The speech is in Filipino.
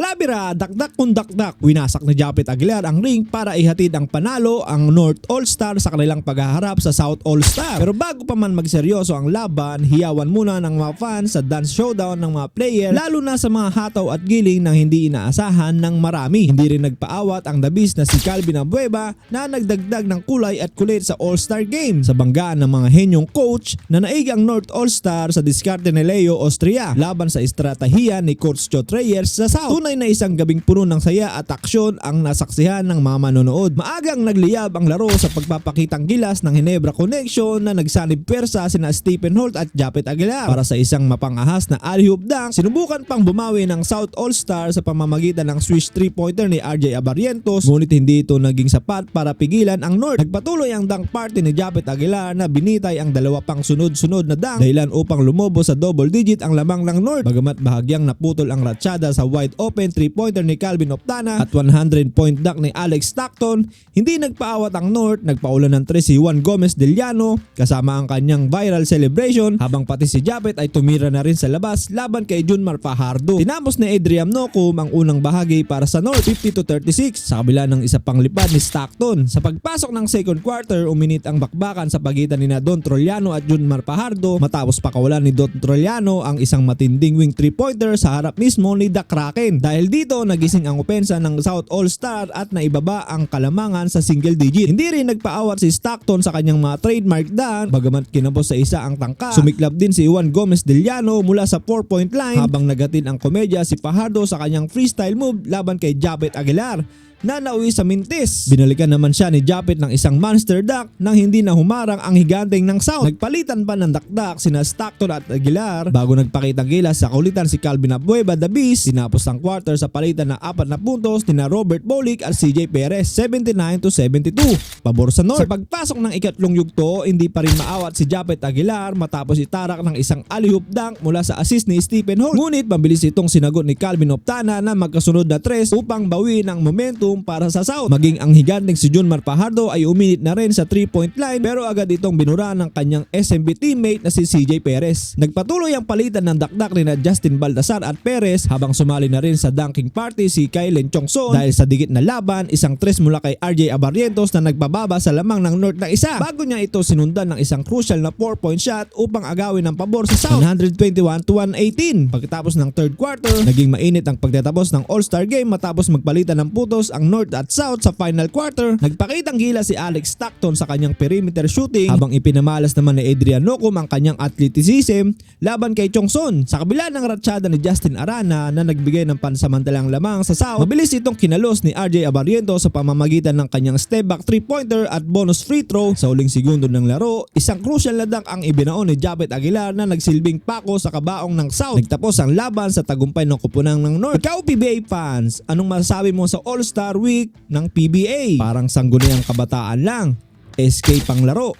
Kalabira, dakdak kung dakdak, winasak ni Japet Aguilar ang ring para ihatid ang panalo ang North All-Star sa kanilang paghaharap sa South All-Star. Pero bago pa man magseryoso ang laban, hiyawan muna ng mga fans sa dance showdown ng mga player, lalo na sa mga hataw at giling na hindi inaasahan ng marami. Hindi rin nagpaawat ang The Beast na si Calvin Abueva na nagdagdag ng kulay at kulit sa All-Star Game sa banggaan ng mga henyong coach na naig ang North All-Star sa diskarte ni Leo Austria laban sa estratehiya ni Coach Chot Reyes sa South. Tunay na isang gabing puno ng saya at aksyon ang nasaksihan ng mga manonood. Maagang nagliyab ang laro sa pagpapakitang gilas ng Ginebra Connection na nagsanib pwersa sina Stephen Holt at Japet Aguilar para sa isang mapangahas na alley-oop dunk. Sinubukan pang bumawi ng South All-Star sa pamamagitan ng swish 3-pointer ni RJ Abarrientos, ngunit hindi ito naging sapat para pigilan ang North. Nagpatuloy ang dunk party ni Japet Aguilar na binitay ang dalawa pang sunod-sunod na dunk dahilan upang lumobo sa double digit ang lamang ng North. Bagamat bahagyang naputol ang ratsyada sa wide open 3-pointer ni Calvin Optana at 100-point dunk ni Alex Stockton, hindi nagpaawat ang North. Nagpaulan ng 3 si Juan Gomez Del Llano kasama ang kanyang viral celebration, habang pati si Japet ay tumira na rin sa labas laban kay Junmar Fajardo. Tinapos ni Adrian Nocum ang unang bahagi para sa North 50-36 sa kabila ng isa pang lipad ni Stockton. Sa pagpasok ng second quarter, uminit ang bakbakan sa pagitan ni Don Trollano at Junmar Fajardo matapos pakawalan ni Don Trollano ang isang matinding wing 3-pointer sa harap mismo ni The Kraken. Dahil dito nagising ang opensa ng South All-Star at naibaba ang kalamangan sa single digit. Hindi rin nagpaawat si Stockton sa kanyang mga trademark dunk, bagamat kinabos sa isa ang tangka. Sumiklab din si Juan Gomez Del Llano mula sa 4-point line habang nagatin ang komedya si Fajardo sa kanyang freestyle move laban kay Japet Aguilar na nauwi sa mintis. Binalikan naman siya ni Japet ng isang monster dunk nang hindi na humarang ang higanteng ng South. Nagpalitan pa ng dakdak sina Stockton at Aguilar bago nagpakitang gilas sa kulitan si Calvin Abueva The Beast. Tinapos ang quarter sa palitan ng 4 na puntos ni Robert Bolick at CJ Perez 79-72 pabor sa North. Sa pagpasok ng ikatlong yugto, hindi pa rin maawat si Japet Aguilar matapos itarak ng isang alley-oop dunk mula sa assist ni Stephen Holt. Ngunit mabilis itong sinagot ni Calvin Optana na magkasunod na 3 upang bawiin ang momentum para sa South. Maging ang higanteng si Junmar Fajardo ay uminit na rin sa 3-point line pero agad itong binura ng kanyang SMB teammate na si CJ Perez. Nagpatuloy ang palitan ng dakdak ni na Justin Baltasar at Perez habang sumali na rin sa dunking party si Kailen Chongson dahil sa digit na laban, isang 3 mula kay RJ Abarrientos na nagbababa sa lamang ng North na isa. Bago niya ito sinundan ng isang crucial na 4-point shot upang agawin ang pabor sa South 121-118. Pagkatapos ng third quarter, naging mainit ang pagtatapos ng All-Star Game matapos magpalitan ng putos ang North at South sa final quarter. Nagpakitang gila si Alex Stockton sa kanyang perimeter shooting habang ipinamalas naman ni Adrian Nocum ang kanyang athleticism laban kay Chongson. Sa kabila ng ratsyada ni Justin Arana na nagbigay ng pansamantalang lamang sa South, mabilis itong kinalos ni RJ Abarrientos sa pamamagitan ng kanyang step back 3-pointer at bonus free throw sa huling segundo ng laro. Isang crucial na dunk ang ibinaon ni Japet Aguilar na nagsilbing pako sa kabaong ng South. Nagtapos ang laban sa tagumpay ng kupunang ng North. Ikaw PBA fans, anong masasabi mo sa All-Star Week ng PBA? Parang sangguniang kabataan lang. SK pang laro.